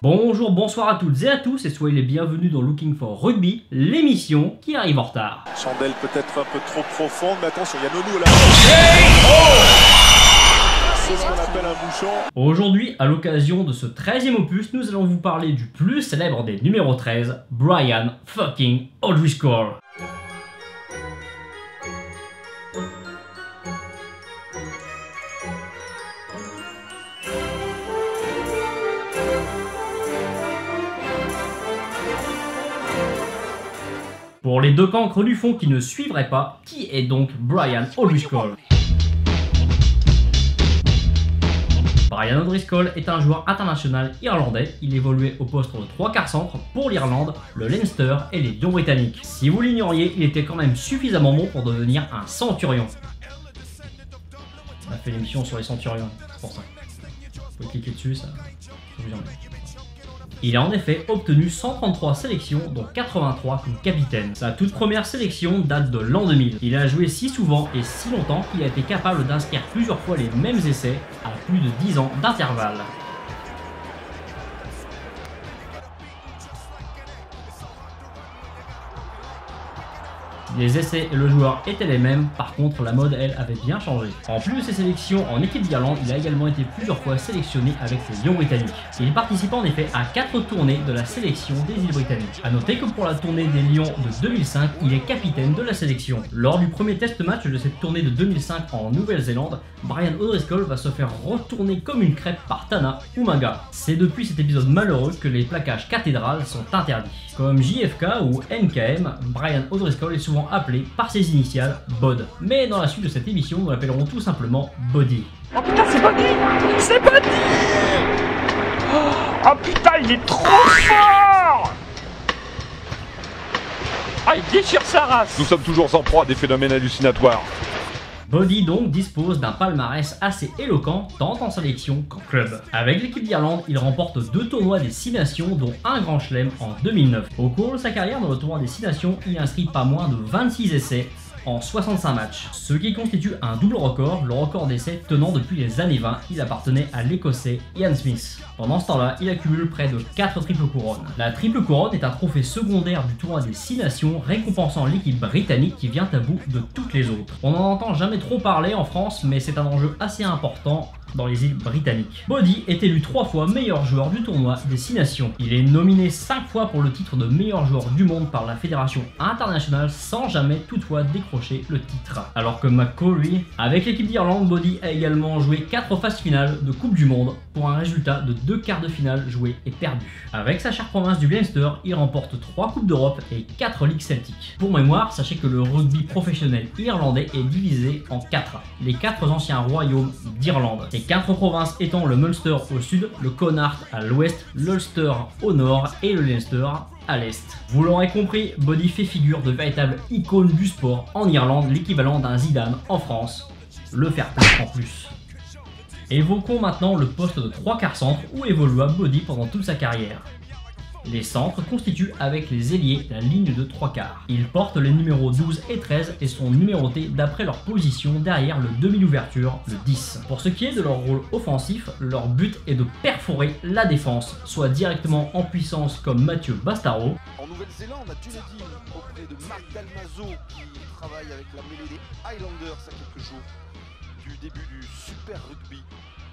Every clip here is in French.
Bonjour, bonsoir à toutes et à tous et soyez les bienvenus dans Looking for Rugby, l'émission qui arrive en retard. Chandelle peut-être un peu trop profonde, mais attention, il y a Nonou là. C'est ce qu'on appelle un bouchon. Aujourd'hui, à l'occasion de ce 13e opus, nous allons vous parler du plus célèbre des numéros 13, Brian fucking O'Driscoll. Pour les deux cancres du fond qui ne suivraient pas, qui est donc Brian O'Driscoll? Brian O'Driscoll est un joueur international irlandais. Il évoluait au poste de 3 quarts centre pour l'Irlande, le Leinster et les Lions britanniques. Si vous l'ignoriez, il était quand même suffisamment bon pour devenir un centurion. On a fait l'émission sur les centurions, c'est pour ça. Vous pouvez cliquer dessus, ça vous en met. Il a en effet obtenu 133 sélections, dont 83 comme capitaine. Sa toute première sélection date de l'an 2000. Il a joué si souvent et si longtemps qu'il a été capable d'inscrire plusieurs fois les mêmes essais à plus de 10 ans d'intervalle. Les essais et le joueur étaient les mêmes, par contre la mode elle avait bien changé. En plus de ses sélections en équipe d'Irlande, il a également été plusieurs fois sélectionné avec les Lions britanniques. Il participe en effet à 4 tournées de la sélection des îles britanniques. A noter que pour la tournée des Lions de 2005, il est capitaine de la sélection. Lors du premier test match de cette tournée de 2005 en Nouvelle-Zélande, Brian O'Driscoll va se faire retourner comme une crêpe par Tana Umaga. C'est depuis cet épisode malheureux que les plaquages cathédrales sont interdits. Comme JFK ou NKM, Brian O'Driscoll est souvent appelé par ses initiales BOD. Mais dans la suite de cette émission, nous l'appellerons tout simplement Body. Oh putain, c'est Body! C'est Body! Oh putain, il est trop fort! Ah, il déchire sa race! Nous sommes toujours en proie à des phénomènes hallucinatoires. Body donc dispose d'un palmarès assez éloquent tant en sélection qu'en club. Avec l'équipe d'Irlande, il remporte 2 tournois des 6 nations dont un grand chelem en 2009. Au cours de sa carrière dans le tournoi des 6 nations, il inscrit pas moins de 26 essais en 65 matchs, ce qui constitue un double record, le record d'essais tenant depuis les années 20, il appartenait à l'Écossais Ian Smith. Pendant ce temps-là, il accumule près de 4 triples couronnes. La triple couronne est un trophée secondaire du tournoi des 6 nations, récompensant l'équipe britannique qui vient à bout de toutes les autres. On n'en entend jamais trop parler en France, mais c'est un enjeu assez important dans les îles britanniques. Body est élu 3 fois meilleur joueur du tournoi des 6 nations. Il est nominé 5 fois pour le titre de meilleur joueur du monde par la fédération internationale sans jamais toutefois décrocher le titre. Alors que McCall, lui, avec l'équipe d'Irlande, Body a également joué 4 phases finales de Coupe du Monde pour un résultat de 2 quarts de finale joués et perdus. Avec sa chère province du Leinster, il remporte 3 Coupes d'Europe et 4 Ligues Celtiques. Pour mémoire, sachez que le rugby professionnel irlandais est divisé en 4, les 4 anciens royaumes d'Irlande. Les 4 provinces étant le Munster au sud, le Connacht à l'ouest, l'Ulster au nord et le Leinster à l'est. Vous l'aurez compris, Body fait figure de véritable icône du sport en Irlande, l'équivalent d'un Zidane en France. Le fair play en plus. Évoquons maintenant le poste de 3 quarts centre où évolua Body pendant toute sa carrière. Les centres constituent avec les ailiers la ligne de 3 quarts. Ils portent les numéros 12 et 13 et sont numérotés d'après leur position derrière le demi-ouverture, le 10. Pour ce qui est de leur rôle offensif, leur but est de perforer la défense, soit directement en puissance comme Mathieu Bastaro. En Nouvelle-Zélande, à Dunedin, auprès de Mark Dalmazo qui travaille avec la mêlée des Highlanders à quelques jours du début du Super Rugby.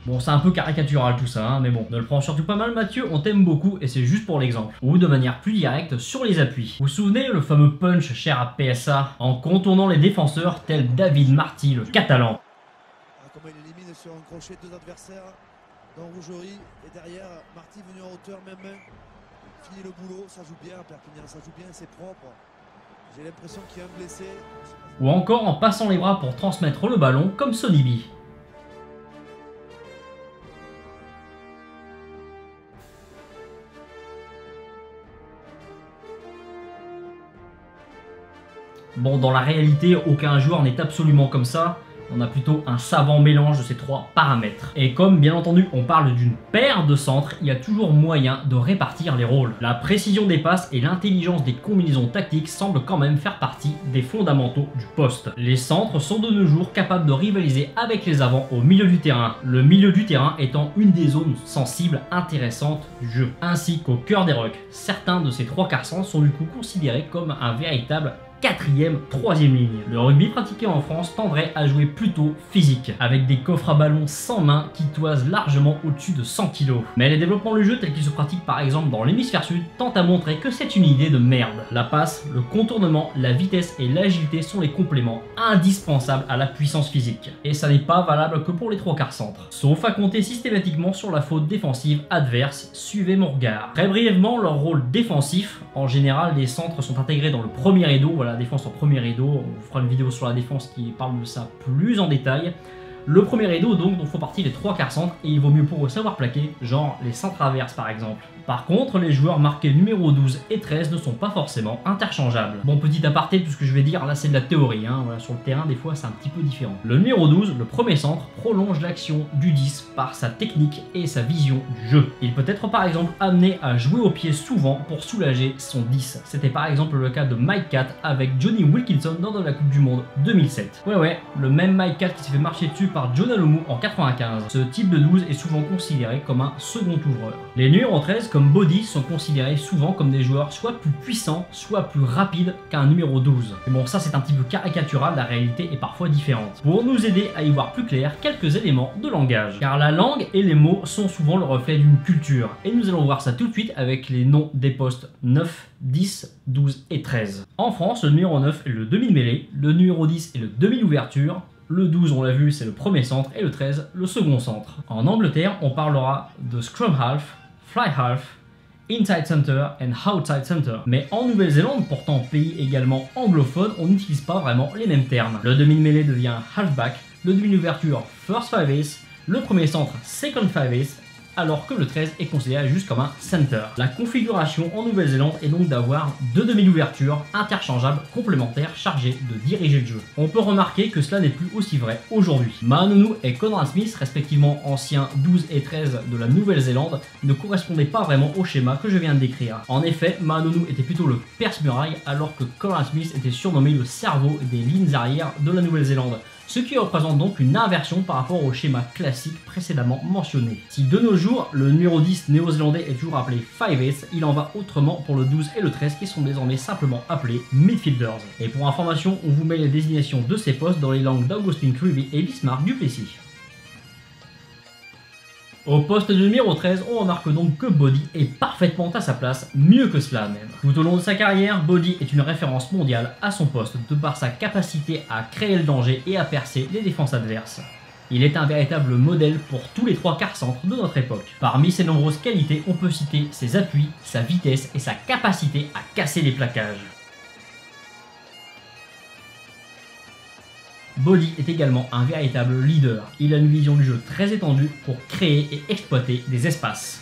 Bon, c'est un peu caricatural tout ça, hein, mais bon, ne le prends surtout pas mal Mathieu, on t'aime beaucoup et c'est juste pour l'exemple. Ou de manière plus directe sur les appuis. Vous vous souvenez le fameux punch cher à PSA en contournant les défenseurs tel David Marty, le Catalan. Comment il élimine sur un crochet 2 adversaires dans Rougerie et derrière Marty venu en hauteur, même main. Fini le boulot, ça joue bien Perpignan, ça joue bien, c'est propre. J'ai l'impression qu'il y a un blessé. Ou encore en passant les bras pour transmettre le ballon comme Sonny B. Bon, dans la réalité, aucun joueur n'est absolument comme ça, On a plutôt un savant mélange de ces trois paramètres. Et comme bien entendu on parle d'une paire de centres, il y a toujours moyen de répartir les rôles. La précision des passes et l'intelligence des combinaisons tactiques semblent quand même faire partie des fondamentaux du poste. Les centres sont de nos jours capables de rivaliser avec les avants au milieu du terrain, le milieu du terrain étant une des zones sensibles intéressantes du jeu, ainsi qu'au cœur des rucks. Certains de ces trois quarts centres sont du coup considérés comme un véritable quatrième, troisième ligne. Le rugby pratiqué en France tendrait à jouer plutôt physique, avec des coffres à ballon sans main qui toisent largement au-dessus de 100 kg. Mais les développements du jeu tel qu'il se pratique par exemple dans l'hémisphère sud tentent à montrer que c'est une idée de merde. La passe, le contournement, la vitesse et l'agilité sont les compléments indispensables à la puissance physique. Et ça n'est pas valable que pour les trois quarts centres. Sauf à compter systématiquement sur la faute défensive adverse, suivez mon regard. Très brièvement, leur rôle défensif, en général les centres sont intégrés dans le premier rideau, voilà, la défense en premier rideau, on vous fera une vidéo sur la défense qui parle de ça plus en détail. Le premier rideau donc dont font partie les trois quarts centres et il vaut mieux pour eux savoir plaquer, genre les centres traverses par exemple. Par contre, les joueurs marqués numéro 12 et 13 ne sont pas forcément interchangeables. Bon, petit aparté, tout ce que je vais dire là c'est de la théorie, hein. Voilà, sur le terrain des fois c'est un petit peu différent. Le numéro 12, le premier centre, prolonge l'action du 10 par sa technique et sa vision du jeu. Il peut être par exemple amené à jouer au pied souvent pour soulager son 10. C'était par exemple le cas de Mike Catt avec Johnny Wilkinson lors de la Coupe du Monde 2007. Ouais, le même Mike Catt qui s'est fait marcher dessus par John Alomu en 95. Ce type de 12 est souvent considéré comme un second ouvreur. Les numéros 13 comme Body sont considérés souvent comme des joueurs soit plus puissants, soit plus rapides qu'un numéro 12. Mais bon, ça c'est un petit peu caricatural, la réalité est parfois différente. Pour nous aider à y voir plus clair, quelques éléments de langage. Car la langue et les mots sont souvent le reflet d'une culture. Et nous allons voir ça tout de suite avec les noms des postes 9, 10, 12 et 13. En France, le numéro 9 est le demi-mêlée, le numéro 10 est le demi-ouverture, le 12, on l'a vu, c'est le premier centre, et le 13, le second centre. En Angleterre, on parlera de scrum half, fly half, inside center and outside center. Mais en Nouvelle-Zélande, pourtant pays également anglophone, on n'utilise pas vraiment les mêmes termes. Le demi-mêlée devient halfback, le demi-ouverture first five ace, le premier centre second five ace, alors que le 13 est considéré juste comme un center. La configuration en Nouvelle-Zélande est donc d'avoir deux demi d'ouverture interchangeables complémentaires chargés de diriger le jeu. On peut remarquer que cela n'est plus aussi vrai aujourd'hui. Maanunu et Conrad Smith, respectivement anciens 12 et 13 de la Nouvelle-Zélande, ne correspondaient pas vraiment au schéma que je viens de décrire. En effet, Maanunu était plutôt le perce-muraille alors que Conrad Smith était surnommé le cerveau des lignes arrière de la Nouvelle-Zélande, ce qui représente donc une inversion par rapport au schéma classique précédemment mentionné. Si de nos jours, le numéro 10 néo-zélandais est toujours appelé 5-ace, il en va autrement pour le 12 et le 13 qui sont désormais simplement appelés midfielders. Et pour information, on vous met les désignations de ces postes dans les langues d'Augustin Creevy et Bismarck Duplessis. Au poste de numéro 13, on remarque donc que Body est parfaitement à sa place, mieux que cela même. Tout au long de sa carrière, Body est une référence mondiale à son poste de par sa capacité à créer le danger et à percer les défenses adverses. Il est un véritable modèle pour tous les trois quarts centres de notre époque. Parmi ses nombreuses qualités, on peut citer ses appuis, sa vitesse et sa capacité à casser les plaquages. Body est également un véritable leader. Il a une vision du jeu très étendue pour créer et exploiter des espaces.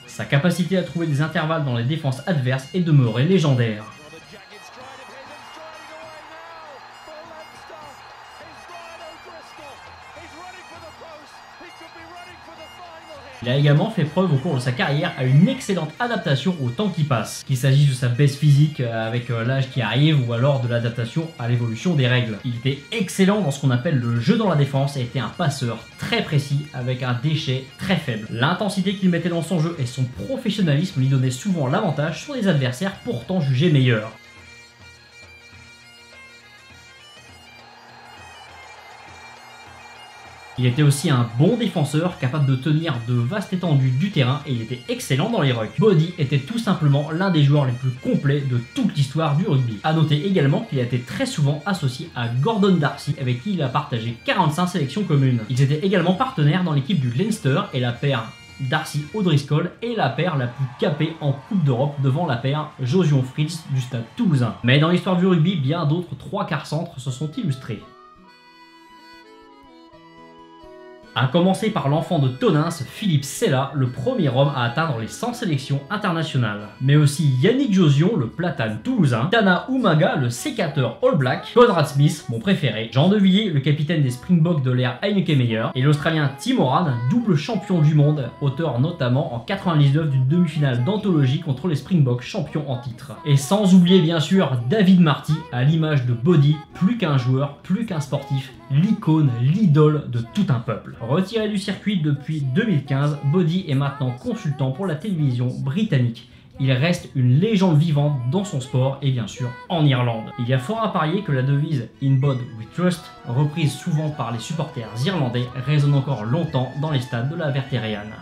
Sa capacité à trouver des intervalles dans les défenses adverses est demeurée légendaire. Il a également fait preuve au cours de sa carrière à une excellente adaptation au temps qui passe, qu'il s'agisse de sa baisse physique avec l'âge qui arrive ou alors de l'adaptation à l'évolution des règles. Il était excellent dans ce qu'on appelle le jeu dans la défense et était un passeur très précis avec un déchet très faible. L'intensité qu'il mettait dans son jeu et son professionnalisme lui donnaient souvent l'avantage sur des adversaires pourtant jugés meilleurs. Il était aussi un bon défenseur capable de tenir de vastes étendues du terrain et il était excellent dans les rucks. Body était tout simplement l'un des joueurs les plus complets de toute l'histoire du rugby. A noter également qu'il a été très souvent associé à Gordon Darcy avec qui il a partagé 45 sélections communes. Ils étaient également partenaires dans l'équipe du Leinster et la paire Darcy O'Driscoll est la paire la plus capée en Coupe d'Europe devant la paire Josion Fritz du Stade Toulousain. Mais dans l'histoire du rugby, bien d'autres trois quarts centres se sont illustrés. À commencer par l'enfant de Tonins, Philippe Sella, le premier homme à atteindre les 100 sélections internationales. Mais aussi Yannick Josion, le platane toulousain, Tana Umaga, le sécateur All Black, Conrad Smith, mon préféré, Jean de Villiers, le capitaine des Springboks de l'ère Heineken Meyer, et l'Australien Tim Moran, double champion du monde, auteur notamment en 99 d'une demi-finale d'anthologie contre les Springboks champions en titre. Et sans oublier bien sûr David Marty, à l'image de Body, plus qu'un joueur, plus qu'un sportif, l'icône, l'idole de tout un peuple. Retiré du circuit depuis 2015, Body est maintenant consultant pour la télévision britannique. Il reste une légende vivante dans son sport et bien sûr en Irlande. Il y a fort à parier que la devise In God We Trust, reprise souvent par les supporters irlandais, résonne encore longtemps dans les stades de la Vertéréane.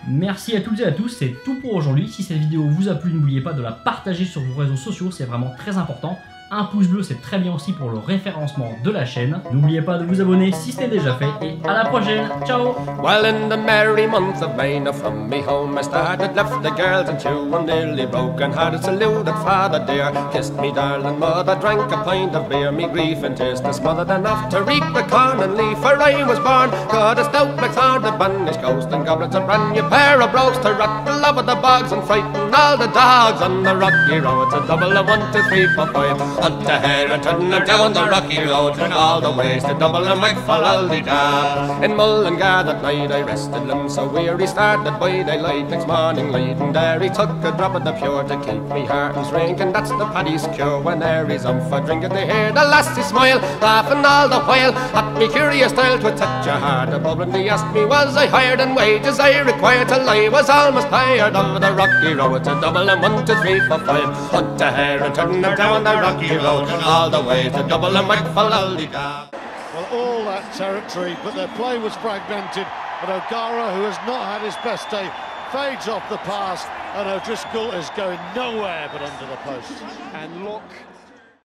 Merci à toutes et à tous, c'est tout pour aujourd'hui. Si cette vidéo vous a plu, n'oubliez pas de la partager sur vos réseaux sociaux, c'est vraiment très important. Un pouce bleu, c'est très bien aussi pour le référencement de la chaîne. N'oubliez pas de vous abonner si ce n'est déjà fait et à la prochaine. Ciao. Well, in the merry month of May, now from me home I started, left the girls and two, and nearly broken hearted, saluted father dear, kissed me darling mother, drank a pint of beer, me grief and tears smothered enough to reap the corn and leaf, for I was born, got a stout blackthorn, the banished ghost, and goblets, a brand new pair of brogues to rot the love of the bogs and frighten all the dogs on the rocky road. It's a double of 1, 2, 3, 4, 5. Hunt the hare and turn them down the rocky road, and all the ways to double and make for Aldida. In Mullingar that night I rested them so weary, started by daylight next morning light, and there he took a drop of the pure to keep me heart and drink, and that's the paddy's cure. When there he's up for drinking, they hear the lassie smile, laughing all the while at me curious style. To touch a heart a bubble, and they asked me was I hired, and wages I required till I was almost tired of the rocky road. It's a double and 1, 2, 3, 4, 5. Hunt a hare and turn them down the rocky road, all the way to double and make for Aldida. Well, all that territory, but their play was fragmented, and O'Gara, who has not had his best day, fades off the pass, and O'Driscoll is going nowhere but under the post. And look